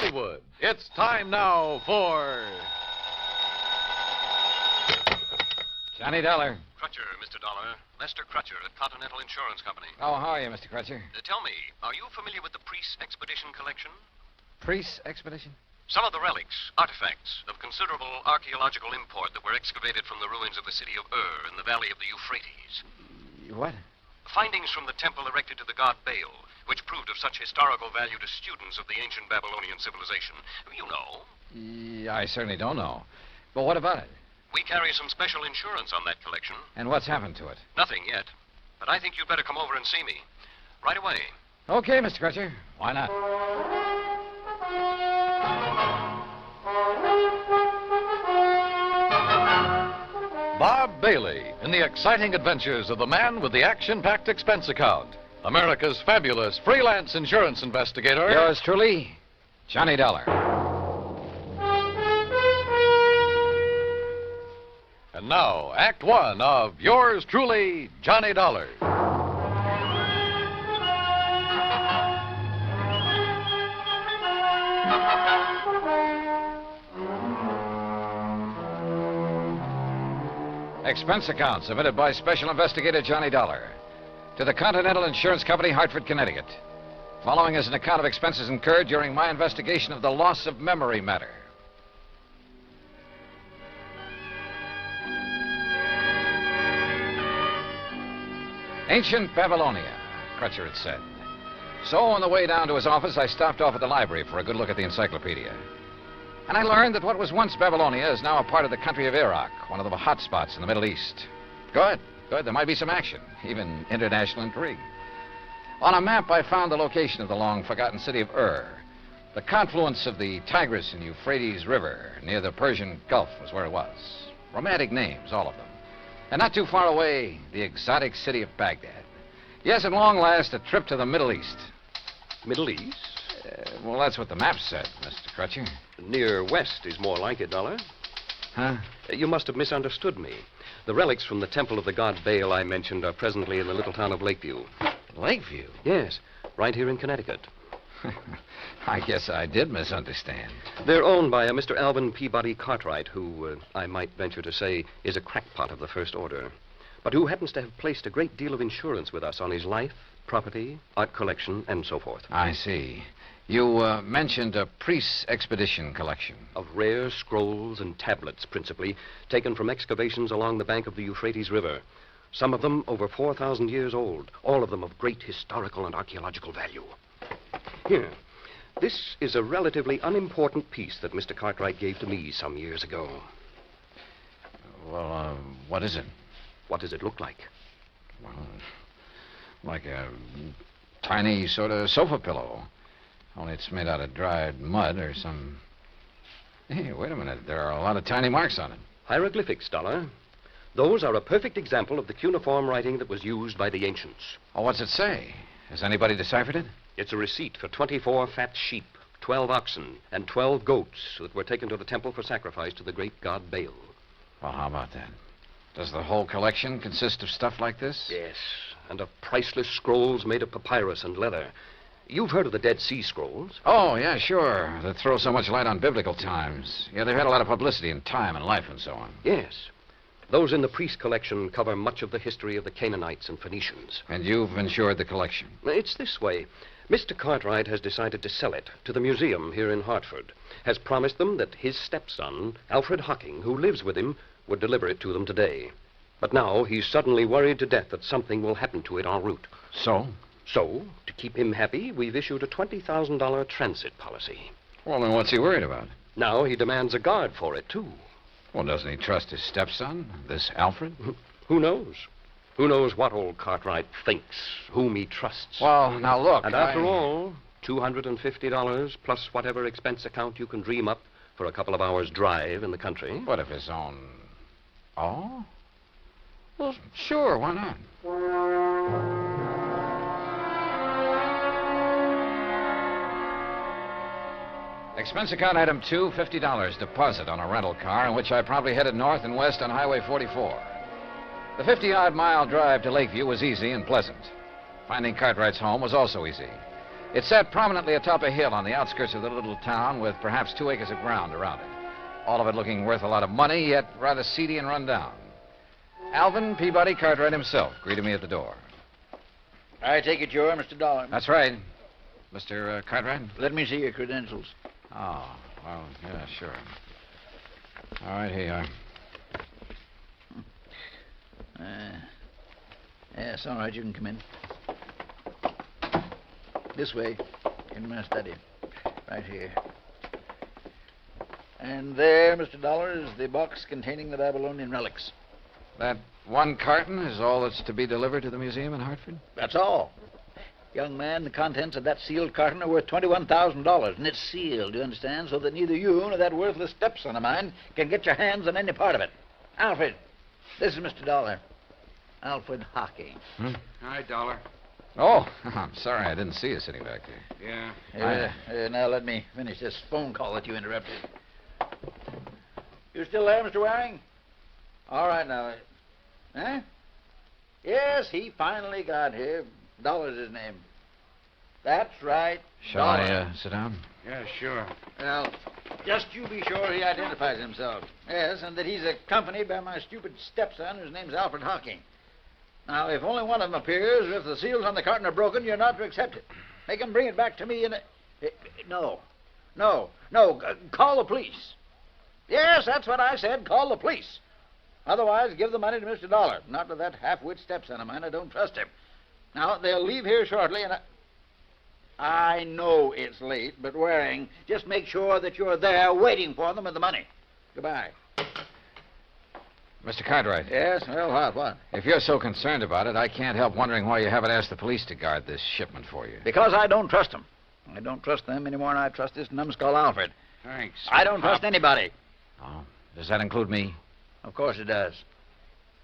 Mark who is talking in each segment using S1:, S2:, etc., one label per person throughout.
S1: Hollywood. It's time now for...
S2: Johnny Dollar.
S3: Crutcher, Mr. Dollar. Lester Crutcher at Continental Insurance Company.
S2: Oh, how are you, Mr. Crutcher?
S3: Tell me, are you familiar with the Priest Expedition Collection?
S2: Priest Expedition?
S3: Some of the relics, artifacts of considerable archaeological import that were excavated from the ruins of the city of Ur in the valley of the Euphrates.
S2: What?
S3: Findings from the temple erected to the god Baal, which proved of such historical value to students of the ancient Babylonian civilization. You know.
S2: Yeah, I certainly don't know. But what about it?
S3: We carry some special insurance on that collection.
S2: And what's happened to it?
S3: Nothing yet. But I think you'd better come over and see me. Right away.
S2: Okay, Mr. Crutcher. Why not?
S1: Bob Bailey in the exciting adventures of the man with the action-packed expense account. America's fabulous freelance insurance investigator.
S2: Yours truly, Johnny Dollar.
S1: And now, Act One of yours truly, Johnny Dollar.
S2: Expense account submitted by Special Investigator Johnny Dollar to the Continental Insurance Company, Hartford, Connecticut. Following is an account of expenses incurred during my investigation of the loss of memory matter. Ancient Babylonia, Crutcher had said. So on the way down to his office, I stopped off at the library for a good look at the encyclopedia. And I learned that what was once Babylonia is now a part of the country of Iraq, one of the hot spots in the Middle East. Good. There might be some action, even international intrigue. On a map, I found the location of the long-forgotten city of Ur. The confluence of the Tigris and Euphrates River near the Persian Gulf was where it was. Romantic names, all of them. And not too far away, the exotic city of Baghdad. Yes, at long last, a trip to the Middle East.
S4: Middle East?
S2: Well, that's what the map said, Mr. Crutcher.
S4: Near west is more like it, Dollar.
S2: Huh?
S4: You must have misunderstood me. The relics from the temple of the god Baal I mentioned are presently in the little town of Lakeview.
S2: Lakeview?
S4: Yes, right here in Connecticut.
S2: I guess I did misunderstand.
S4: They're owned by a Mr. Alvin Peabody Cartwright, who, I might venture to say, is a crackpot of the first order, but who happens to have placed a great deal of insurance with us on his life, property, art collection, and so forth.
S2: I see. You mentioned a priest's expedition collection.
S4: Of rare scrolls and tablets, principally, taken from excavations along the bank of the Euphrates River. Some of them over 4,000 years old, all of them of great historical and archaeological value. Here, this is a relatively unimportant piece that Mr. Cartwright gave to me some years ago.
S2: Well, what is it?
S4: What does it look like?
S2: Well, like a tiny sort of sofa pillow. Only it's made out of dried mud or some... Hey, wait a minute. There are a lot of tiny marks on it.
S4: Hieroglyphics, Dollar. Those are a perfect example of the cuneiform writing that was used by the ancients.
S2: Oh, what's it say? Has anybody deciphered it?
S4: It's a receipt for 24 fat sheep, 12 oxen, and 12 goats that were taken to the temple for sacrifice to the great god Baal.
S2: Well, how about that? Does the whole collection consist of stuff like this?
S4: Yes, and of priceless scrolls made of papyrus and leather. You've heard of the Dead Sea Scrolls?
S2: Oh, yeah, sure. That throw so much light on biblical times. Yeah, they've had a lot of publicity in time and life and so on.
S4: Yes. Those in the priest collection cover much of the history of the Canaanites and Phoenicians.
S2: And you've insured the collection?
S4: It's this way. Mr. Cartwright has decided to sell it to the museum here in Hartford. Has promised them that his stepson, Alfred Hocking, who lives with him, would deliver it to them today. But now he's suddenly worried to death that something will happen to it en route.
S2: So?
S4: So, to keep him happy, we've issued a $20,000 transit policy.
S2: Well, then what's he worried about?
S4: Now he demands a guard for it, too.
S2: Well, doesn't he trust his stepson, this Alfred?
S4: Who knows? Who knows what old Cartwright thinks, whom he trusts.
S2: Well, now look,
S4: And after all, $250 plus whatever expense account you can dream up for a couple of hours' drive in the country.
S2: What if his own... Oh? Well, sure, why not? Expense account item 2, $50 deposit on a rental car in which I probably headed north and west on Highway 44. The 50-odd mile drive to Lakeview was easy and pleasant. Finding Cartwright's home was also easy. It sat prominently atop a hill on the outskirts of the little town with perhaps 2 acres of ground around it. All of it looking worth a lot of money, yet rather seedy and run down. Alvin Peabody Cartwright himself greeted me at the door.
S5: I take it you're Mr. Dollar.
S2: That's right. Mr. Cartwright?
S5: Let me see your credentials.
S2: Oh, well, yeah, sure. All right, here you are.
S5: Yes, all right, you can come in. This way, in my study. Right here. And there, Mr. Dollar, is the box containing the Babylonian relics.
S2: That one carton is all that's to be delivered to the museum in Hartford?
S5: That's all. Young man, the contents of that sealed carton are worth $21,000, and it's sealed, you understand, so that neither you nor that worthless stepson of mine can get your hands on any part of it. Alfred, this is Mr. Dollar. Alfred Hockey.
S6: Hi, Dollar.
S2: Oh, I'm sorry I didn't see you sitting back there.
S6: Yeah.
S5: Now let me finish this phone call that you interrupted. You still there, Mr. Waring? All right, now. Huh? Yes, he finally got here. Dollar's his name. That's right.
S2: Shall I sit down?
S6: Yeah, sure.
S5: Well, just you be sure he identifies himself. Yes, and that he's accompanied by my stupid stepson, whose name's Alfred Hocking. Now, if only one of them appears, or if the seals on the carton are broken, you're not to accept it. Make him bring it back to me in a... No. Call the police. Yes, that's what I said. Call the police. Otherwise, give the money to Mr. Dollar. Not to that half-wit stepson of mine. I don't trust him. Now, they'll leave here shortly, and I know it's late, but Waring, just make sure that you're there waiting for them with the money. Goodbye.
S2: Mr. Cartwright.
S5: Yes? Well, what?
S2: If you're so concerned about it, I can't help wondering why you haven't asked the police to guard this shipment for you.
S5: Because I don't trust them. I don't trust them any more than I trust this numbskull Alfred.
S6: Thanks.
S5: I don't trust anybody.
S2: Oh, does that include me?
S5: Of course it does.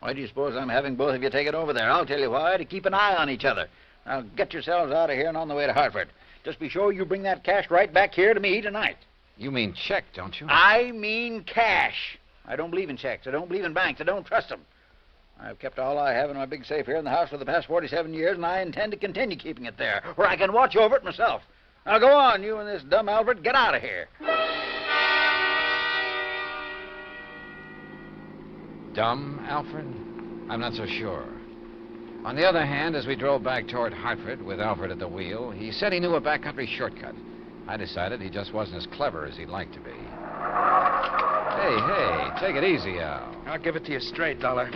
S5: Why do you suppose I'm having both of you take it over there? I'll tell you why. To keep an eye on each other. Now, get yourselves out of here and on the way to Hartford. Just be sure you bring that cash right back here to me tonight.
S2: You mean check, don't you?
S5: I mean cash. I don't believe in checks. I don't believe in banks. I don't trust them. I've kept all I have in my big safe here in the house for the past 47 years, and I intend to continue keeping it there, where I can watch over it myself. Now, go on, you and this dumb Alfred. Get out of here.
S2: Dumb, Alfred? I'm not so sure. On the other hand, as we drove back toward Hartford with Alfred at the wheel, he said he knew a backcountry shortcut. I decided he just wasn't as clever as he'd like to be. Hey, take it easy, Al.
S6: I'll give it to you straight, Dollar.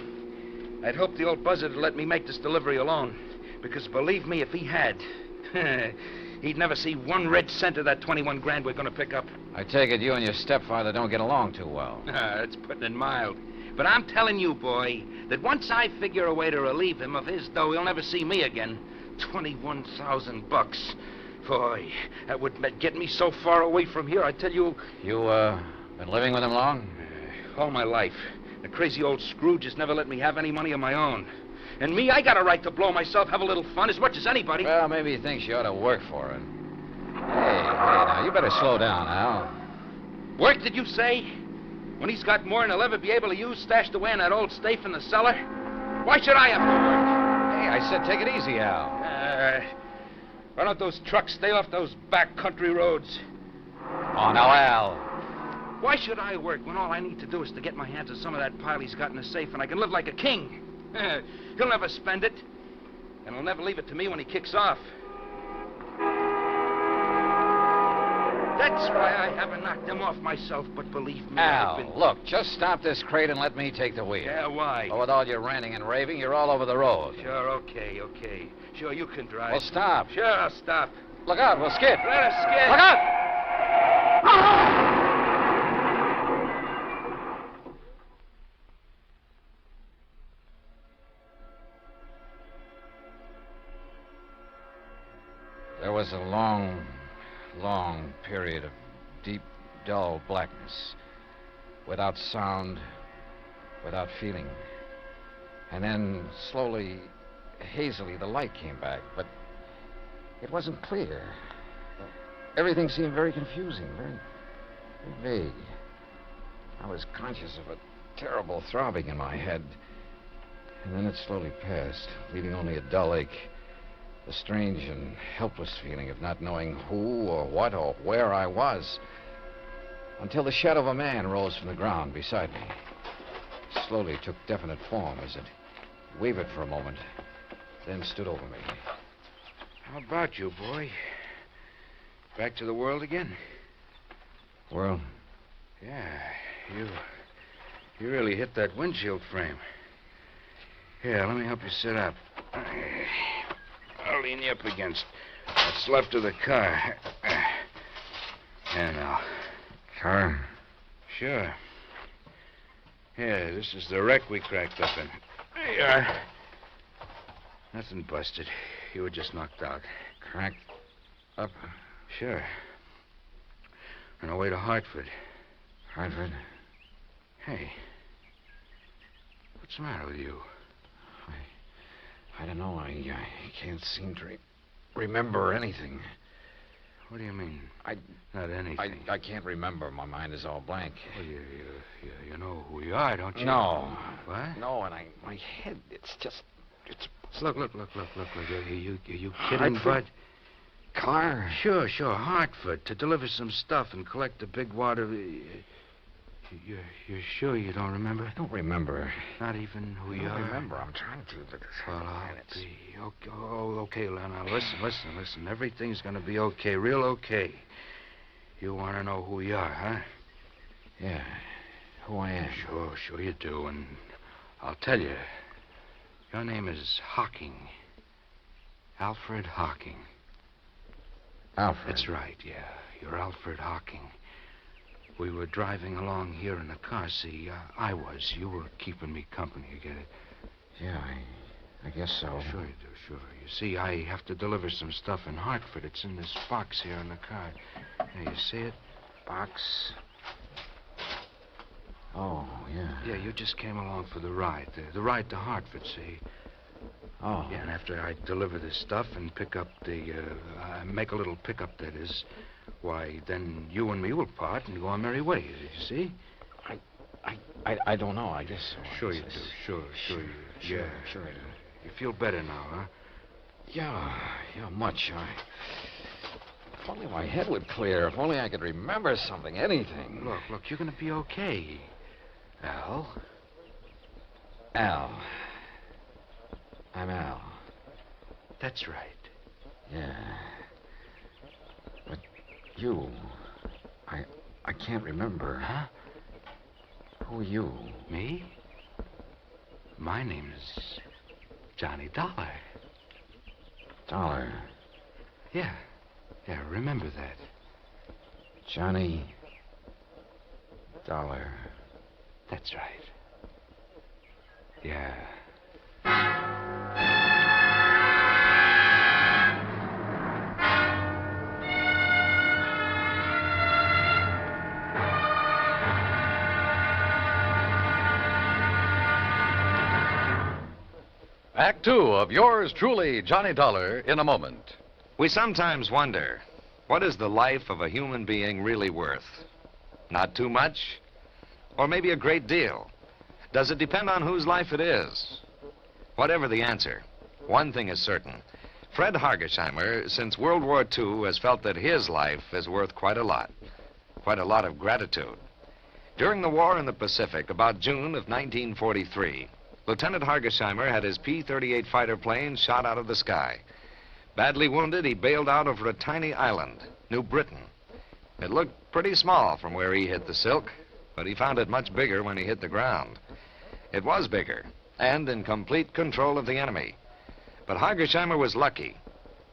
S6: I'd hoped the old buzzard would let me make this delivery alone. Because believe me, if he had, he'd never see 1 red cent of that 21 grand we're going to pick up.
S2: I take it you and your stepfather don't get along too well.
S6: That's putting it mild. But I'm telling you, boy, that once I figure a way to relieve him of his dough, he'll never see me again. $21,000. Boy, that would get me so far away from here, I tell you.
S2: You, been living with him long?
S6: All my life. The crazy old Scrooge has never let me have any money of my own. And me, I got a right to blow myself, have a little fun, as much as anybody.
S2: Well, maybe he thinks you ought to work for it. Hey, now, you better slow down, Al.
S6: Work, did you say? When he's got more than he'll ever be able to use stashed away in that old safe in the cellar? Why should I have to work?
S2: Hey, I said take it easy, Al.
S6: Why don't those trucks stay off those back country roads?
S2: Oh, now, Al.
S6: Why should I work when all I need to do is to get my hands on some of that pile he's got in the safe and I can live like a king? He'll never spend it. And he'll never leave it to me when he kicks off. That's why I haven't knocked him off myself, but believe me, I've been...
S2: Al, look, just stop this crate and let me take the wheel.
S6: Yeah, why?
S2: Oh, with all your ranting and raving, you're all over the road.
S6: Sure, okay. Sure, you can drive.
S2: Well, stop.
S6: Sure, I'll stop.
S2: Look out, we'll skid.
S6: Let us skid.
S2: Look out! There was a long period of deep, dull blackness, without sound, without feeling. And then, slowly, hazily, the light came back, but it wasn't clear. Everything seemed very confusing, very vague. I was conscious of a terrible throbbing in my head, and then it slowly passed, leaving only a dull ache The strange and helpless feeling of not knowing who or what or where I was. Until the shadow of a man rose from the ground beside me. Slowly took definite form as it wavered for a moment, then stood over me.
S6: How about you, boy? Back to the world again?
S2: Well,
S6: Yeah, you really hit that windshield frame. Here, let me help you sit up. I'll lean you up against what's left of the car. And now.
S2: car?
S6: Sure. Yeah, this is the wreck we cracked up in. There you are. Nothing busted. You were just knocked out.
S2: Cracked up?
S6: Sure. On our way to Hartford.
S2: Hartford?
S6: Hey. What's the matter with you?
S2: I don't know. I can't seem to remember anything.
S6: What do you mean?
S2: I-
S6: Not anything.
S2: I can't remember. My mind is all blank.
S6: Well, you know who you are, don't you?
S2: No.
S6: What?
S2: No, and my head, it's
S6: Look. Are you kidding,
S2: Hartford?
S6: Bud?
S2: car.
S6: Sure. Hartford, to deliver some stuff and collect a big wad of... You're sure you don't remember?
S2: I don't remember.
S6: Not even who
S2: I
S6: you
S2: don't
S6: are?
S2: remember. I'm trying to, but...
S6: Well, I'll
S2: man, it's-
S6: be... Okay, okay, now listen. Everything's going to be okay, real okay. You want to know who you are, huh?
S2: Yeah, who I am.
S6: Sure you do, and I'll tell you. Your name is Hocking. Alfred Hocking.
S2: Alfred.
S6: That's right, yeah. You're Alfred Hocking. We were driving along here in the car. See, I was. You were keeping me company, you get it?
S2: Yeah, I guess so.
S6: Sure you do, sure. You see, I have to deliver some stuff in Hartford. It's in this box here in the car. There, you see it?
S2: Box. Oh, yeah.
S6: Yeah, you just came along for the ride. The ride to Hartford, see?
S2: Oh.
S6: Yeah, and after I deliver this stuff and pick up make a little pickup, that is, why, then you and me will part and go our merry way, you see?
S2: I don't know. I guess so.
S6: Sure you do. Sure you.
S2: Sure,
S6: Yeah.
S2: sure I do.
S6: You feel better now, huh?
S2: Yeah, much. If only my head would clear. If only I could remember something, anything.
S6: Look, you're going to be okay. Al?
S2: Al. I'm Al.
S6: That's right.
S2: Yeah. But you... I can't remember.
S6: Huh?
S2: Who are you?
S6: Me? My name is Johnny Dollar.
S2: Dollar.
S6: Yeah, remember that.
S2: Johnny Dollar.
S6: That's right. Yeah.
S1: Act two of yours truly, Johnny Dollar, in a moment.
S3: We sometimes wonder, what is the life of a human being really worth? Not too much? Or maybe a great deal? Does it depend on whose life it is? Whatever the answer, one thing is certain. Fred Hargesheimer, since World War II, has felt that his life is worth quite a lot of gratitude. During the war in the Pacific, about June of 1943, Lieutenant Hargesheimer had his P-38 fighter plane shot out of the sky. Badly wounded, he bailed out over a tiny island, New Britain. It looked pretty small from where he hit the silk, but he found it much bigger when he hit the ground. It was bigger, and in complete control of the enemy. But Hargesheimer was lucky.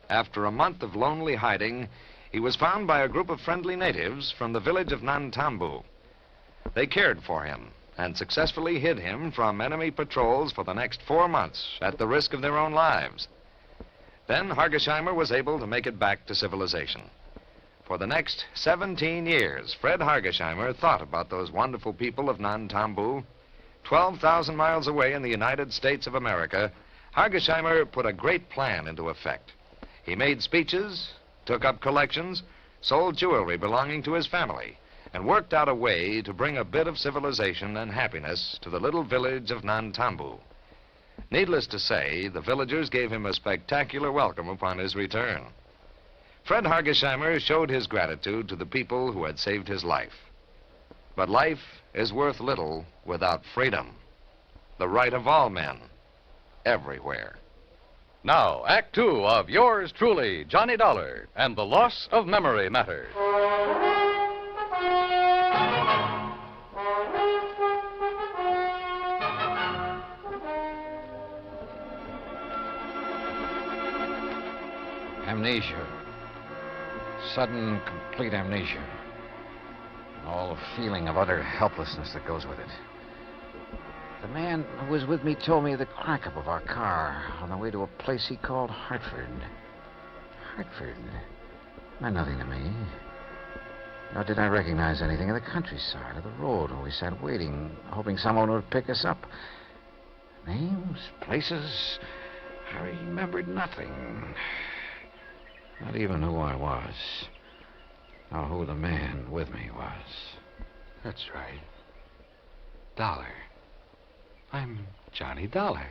S3: After a month of lonely hiding, he was found by a group of friendly natives from the village of Nantambu. They cared for him and successfully hid him from enemy patrols for the next 4 months at the risk of their own lives. Then Hargesheimer was able to make it back to civilization. For the next 17 years, Fred Hargesheimer thought about those wonderful people of Nantambu. 12,000 miles away in the United States of America, Hargesheimer put a great plan into effect. He made speeches, took up collections, sold jewelry belonging to his family, and worked out a way to bring a bit of civilization and happiness to the little village of Nantambu. Needless to say, the villagers gave him a spectacular welcome upon his return. Fred Hargesheimer showed his gratitude to the people who had saved his life. But life is worth little without freedom, the right of all men, everywhere.
S1: Now, Act Two of yours truly, Johnny Dollar, and the Loss of Memory Matter.
S2: Amnesia. Sudden, complete amnesia. And all the feeling of utter helplessness that goes with it. The man who was with me told me the crack up of our car on the way to a place he called Hartford. Hartford meant nothing to me. Nor did I recognize anything of the countryside or the road where we sat waiting, hoping someone would pick us up. Names, places, I remembered nothing. Not even who I was, or who the man with me was.
S6: That's right. Dollar. I'm Johnny Dollar.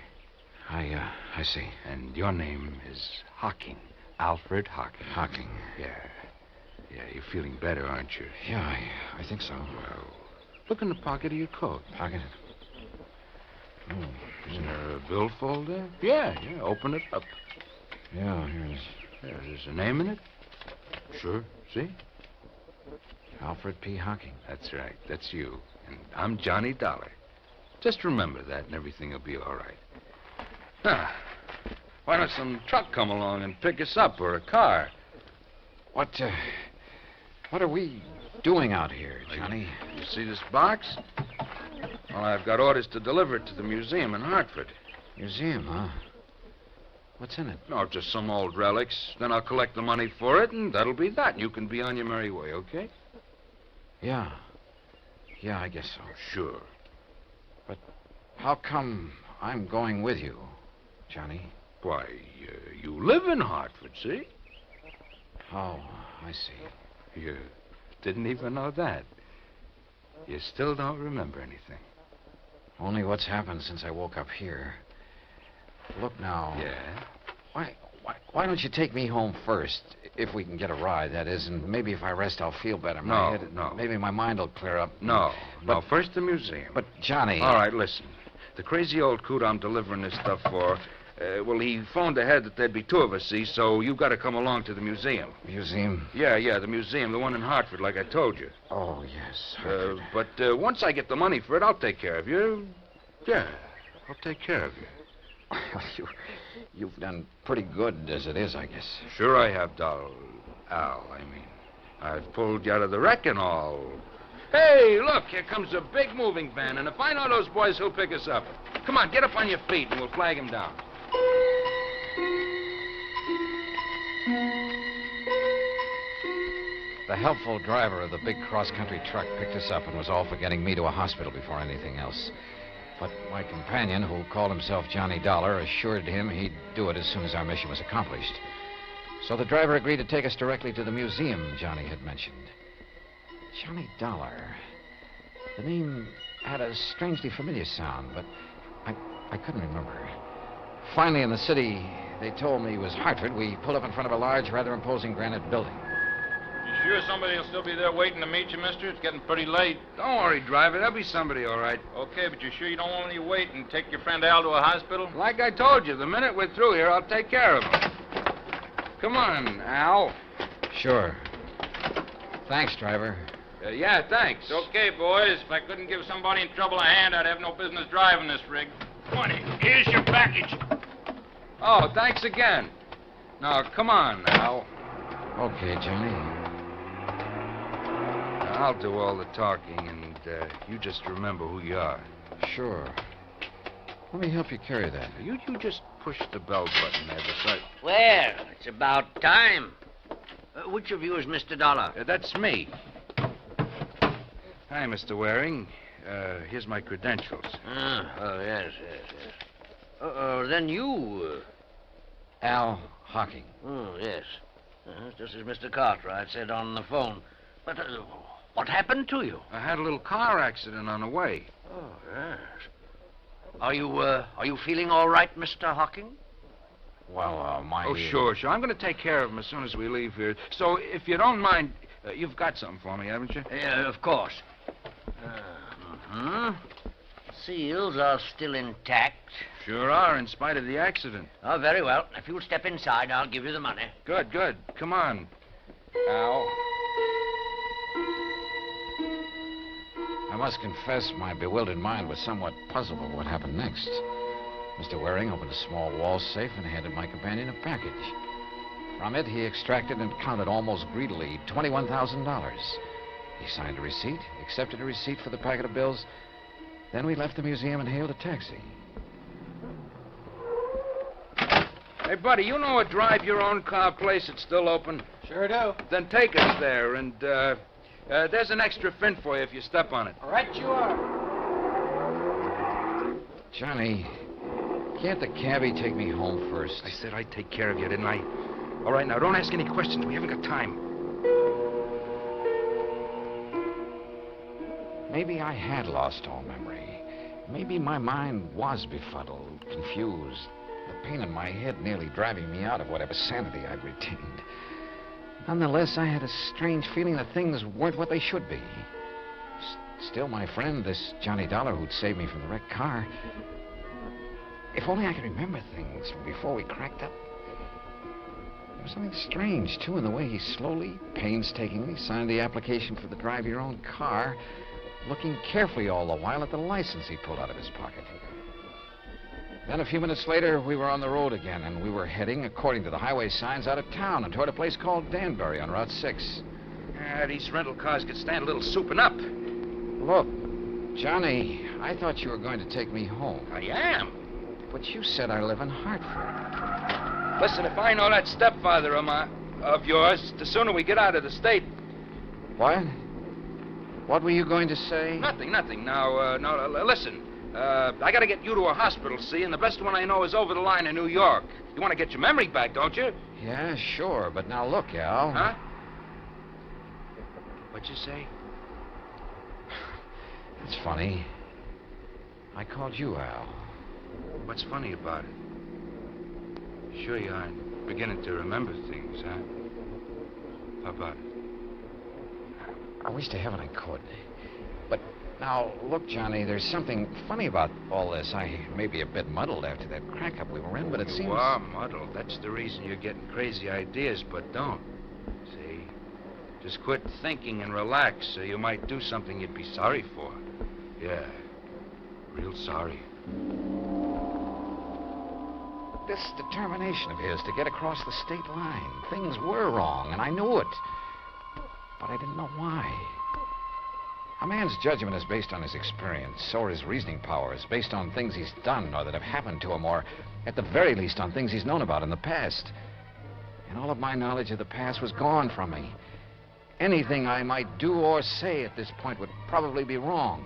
S2: I see.
S6: And your name is Hocking. Alfred Hocking.
S2: Hocking.
S6: Yeah. Yeah, you're feeling better, aren't you?
S2: Yeah, I think so.
S6: Well, look in the pocket of your coat.
S2: Pocket? Oh,
S6: Isn't there a billfold there? Yeah, open it up.
S2: yeah, here's
S6: Yeah, there's a name in it? Sure, see?
S2: Alfred P. Hocking.
S6: That's right, that's you. And I'm Johnny Dollar. Just remember that and everything will be all right. Now, why don't some truck come along and pick us up, or a car?
S2: What are we doing out here, Johnny?
S6: You see this box? Well, I've got orders to deliver it to the museum in Hartford.
S2: Museum, huh? What's in it?
S6: No, just some old relics. Then I'll collect the money for it, and that'll be that. You can be on your merry way, okay?
S2: Yeah. Yeah, I guess so.
S6: Sure.
S2: How come I'm going with you, Johnny?
S6: Why, you live in Hartford, see?
S2: Oh, I see.
S6: You didn't even know that. You still don't remember anything.
S2: Only what's happened since I woke up here. Look now.
S6: Yeah?
S2: Why don't you take me home first, if we can get a ride, that is, and maybe if I rest, I'll feel better.
S6: No.
S2: Maybe my mind will clear up.
S6: No, first the museum.
S2: But, Johnny...
S6: All right, listen. The crazy old coot I'm delivering this stuff for, he phoned ahead that there'd be two of us, see, so you've got to come along to the museum.
S2: Museum?
S6: Yeah, the museum, the one in Hartford, like I told you.
S2: Oh, yes. Hartford.
S6: But once I get the money for it, I'll take care of you. Yeah, I'll take care of you.
S2: You've done pretty good as it is, I guess.
S6: Sure I have, Al, I mean. I've pulled you out of the wreck and all. Hey, look, here comes a big moving van, and if I know those boys, who'll pick us up. Come on, get up on your feet, and we'll flag him down.
S2: The helpful driver of the big cross-country truck picked us up and was all for getting me to a hospital before anything else. But my companion, who called himself Johnny Dollar, assured him he'd do it as soon as our mission was accomplished. So the driver agreed to take us directly to the museum Johnny had mentioned. Johnny Dollar. The name had a strangely familiar sound, but I couldn't remember. Finally, in the city, they told me it was Hartford. We pulled up in front of a large, rather imposing granite building.
S7: You sure somebody will still be there waiting to meet you, mister? It's getting pretty late.
S6: Don't worry, driver. There'll be somebody, all right.
S7: Okay, but you sure you don't want me to wait and take your friend Al to a hospital?
S6: Like I told you, the minute we're through here, I'll take care of him. Come on, Al.
S2: Sure. Thanks, driver.
S6: Yeah, thanks.
S7: Okay, boys. If I couldn't give somebody in trouble a hand, I'd have no business driving this rig. Come on, here's your package.
S6: Oh, thanks again. Now, come on, Al.
S2: Okay, Johnny.
S6: I'll do all the talking, and you just remember who you are.
S2: Sure. Let me help you carry that.
S6: You just push the bell button there beside...
S8: Well, it's about time. Which of you is Mr. Dollar?
S6: That's me. Hi, Mr. Waring. Here's my credentials.
S8: Yes. Then you...
S2: Al Hocking.
S8: Oh, yes. Just as Mr. Cartwright said on the phone. But what happened to you?
S6: I had a little car accident on the way.
S8: Oh, yes. Are you feeling all right, Mr. Hocking?
S2: Well, my...
S6: Oh, sure. I'm going to take care of him as soon as we leave here. So, if you don't mind, you've got something for me, haven't you?
S8: Of course. Seals are still intact.
S6: Sure are, in spite of the accident.
S8: Oh, very well. If you'll step inside, I'll give you the money.
S6: Good. Come on. Al.
S2: I must confess my bewildered mind was somewhat puzzled at what happened next. Mr. Waring opened a small wall safe and handed my companion a package. From it, he extracted and counted almost greedily $21,000. He signed a receipt, accepted a receipt for the packet of bills. Then we left the museum and hailed a taxi.
S6: Hey, buddy, you know a drive-your-own-car place that's still open?
S5: Sure do.
S6: Then take us there, and there's an extra fin for you if you step on it.
S5: Right you are.
S2: Johnny, can't the cabbie take me home first?
S6: I said I'd take care of you, didn't I? All right, now, don't ask any questions. We haven't got time.
S2: Maybe I had lost all memory. Maybe my mind was befuddled, confused. The pain in my head nearly driving me out of whatever sanity I'd retained. Nonetheless, I had a strange feeling that things weren't what they should be. Still, my friend, this Johnny Dollar who'd saved me from the wrecked car... If only I could remember things from before we cracked up. There was something strange, too, in the way he slowly, painstakingly signed the application for the drive-your-own-car, looking carefully all the while at the license he pulled out of his pocket. Then a few minutes later, we were on the road again, and we were heading, according to the highway signs, out of town and toward a place called Danbury on Route 6.
S6: These rental cars could stand a little souping up.
S2: Look, Johnny, I thought you were going to take me home.
S6: I am.
S2: But you said I live in Hartford.
S6: Listen, if I know that stepfather of yours, the sooner we get out of the state...
S2: What? What were you going to say?
S6: Nothing. Now, listen. I got to get you to a hospital, see, and the best one I know is over the line in New York. You want to get your memory back, don't you?
S2: Yeah, sure, but now look, Al.
S6: Huh? What'd you say?
S2: It's funny. I called you Al.
S6: What's funny about it? Sure you aren't beginning to remember things, huh? How about it?
S2: I wish to heaven I could. But now, look, Johnny, there's something funny about all this. I may be a bit muddled after that crack-up we were in, but it seems...
S6: You are muddled. That's the reason you're getting crazy ideas, but don't. See? Just quit thinking and relax, so you might do something you'd be sorry for. Yeah. Real sorry.
S2: This determination of his to get across the state line. Things were wrong, and I knew it. But I didn't know why. A man's judgment is based on his experience, or his reasoning power is based on things he's done or that have happened to him, or at the very least on things he's known about in the past. And all of my knowledge of the past was gone from me. Anything I might do or say at this point would probably be wrong.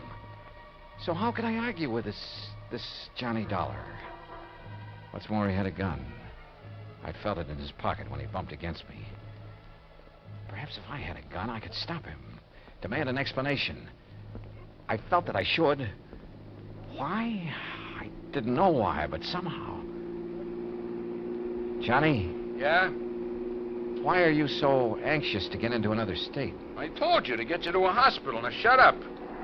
S2: So how could I argue with this Johnny Dollar? What's more, he had a gun. I felt it in his pocket when he bumped against me. Perhaps if I had a gun, I could stop him. Demand an explanation. I felt that I should. Why? I didn't know why, but somehow. Johnny?
S6: Yeah?
S2: Why are you so anxious to get into another state?
S6: I told you to get you to a hospital. Now shut up.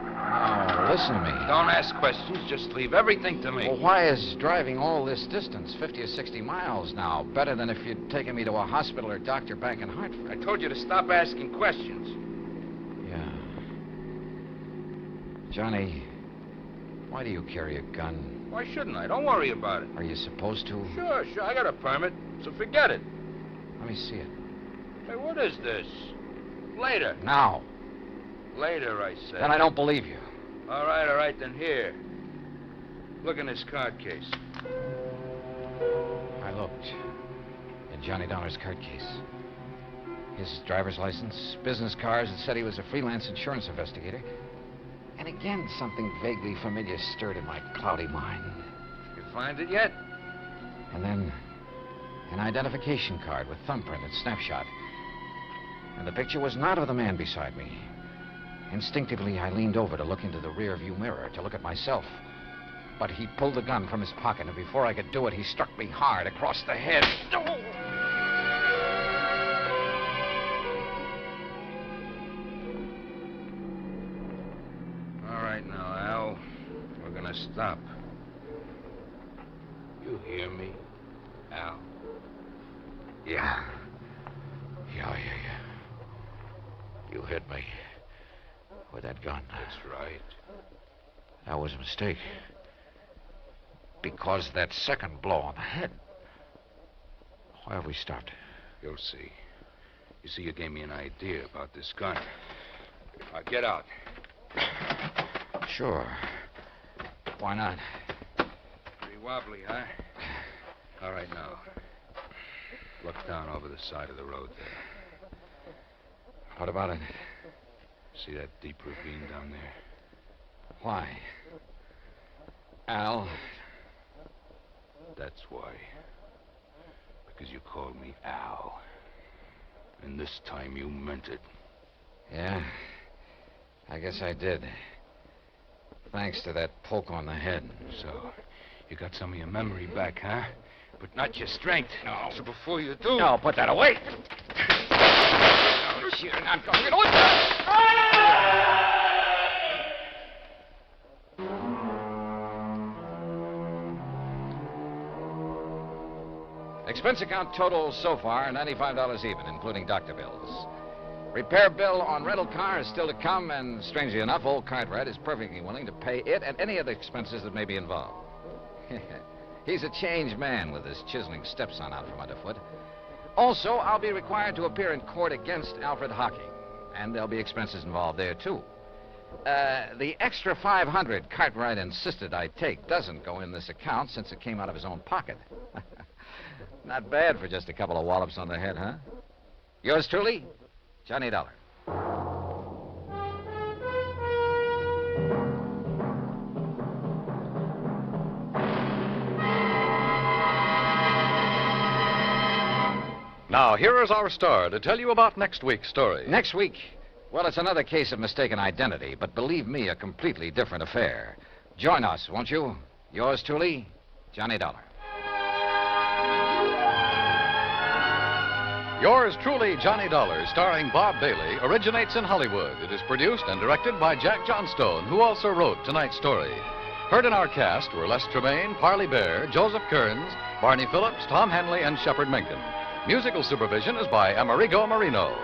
S2: Oh, listen to me.
S6: Don't ask questions. Just leave everything to me.
S2: Well, why is driving all this distance, 50 or 60 miles now, better than if you'd taken me to a hospital or doctor back in Hartford?
S6: I told you to stop asking questions.
S2: Yeah. Johnny, why do you carry a gun?
S6: Why shouldn't I? Don't worry about it.
S2: Are you supposed to?
S6: Sure. I got a permit, so forget it.
S2: Let me see it.
S6: Hey, what is this? Later.
S2: Now.
S6: Later, I said.
S2: Then I don't believe you.
S6: All right, then here. Look in this card case.
S2: I looked in Johnny Dollar's card case. His driver's license, business cards that said he was a freelance insurance investigator. And again, something vaguely familiar stirred in my cloudy mind.
S6: You find it yet?
S2: And then an identification card with thumbprint and snapshot. And the picture was not of the man beside me. Instinctively, I leaned over to look into the rear view mirror, to look at myself. But he pulled the gun from his pocket, and before I could do it, he struck me hard across the head.
S6: All right now, Al. We're gonna stop. You hear me, Al?
S1: Yeah. Yeah. You hit me with that gun.
S6: That's right.
S1: That was a mistake. Because of that second blow on the head. Why have we stopped?
S6: You'll see. You see, you gave me an idea about this gun. Get out.
S1: Sure. Why not?
S6: Pretty wobbly, huh? All right, now. Look down over the side of the road there.
S1: What about it?
S6: See that deep ravine down there?
S1: Why? Al?
S6: That's why. Because you called me Al. And this time you meant it.
S1: Yeah. I guess I did. Thanks to that poke on the head.
S6: So, you got some of your memory back, huh? But not your strength. No. So before you do...
S2: No, put that away. Oh, you're not going to get away. Expense account total so far, $95 even, including doctor bills. Repair bill on rental car is still to come, and strangely enough, old Cartwright is perfectly willing to pay it and any other expenses that may be involved. He's a changed man with his chiseling stepson out from underfoot. Also, I'll be required to appear in court against Alfred Hocking, and there'll be expenses involved there, too. The extra $500 Cartwright insisted I take doesn't go in this account since it came out of his own pocket. Not bad for just a couple of wallops on the head, huh? Yours truly, Johnny Dollar.
S1: Now, here is our star to tell you about next week's story.
S2: Next week, well, it's another case of mistaken identity, but believe me, a completely different affair. Join us, won't you? Yours truly, Johnny Dollar.
S1: Yours truly, Johnny Dollar, starring Bob Bailey, originates in Hollywood. It is produced and directed by Jack Johnstone, who also wrote tonight's story. Heard in our cast were Les Tremaine, Parley Bear, Joseph Kearns, Barney Phillips, Tom Henley, and Shepard Menken. Musical supervision is by Amerigo Marino.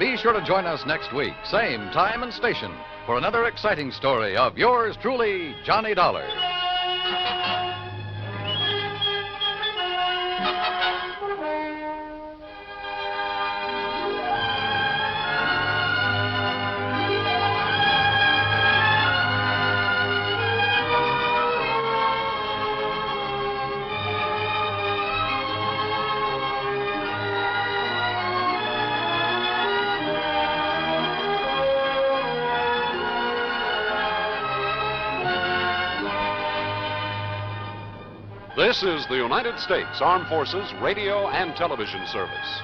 S1: Be sure to join us next week, same time and station, for another exciting story of yours truly, Johnny Dollar.
S9: This is the United States Armed Forces Radio and Television Service.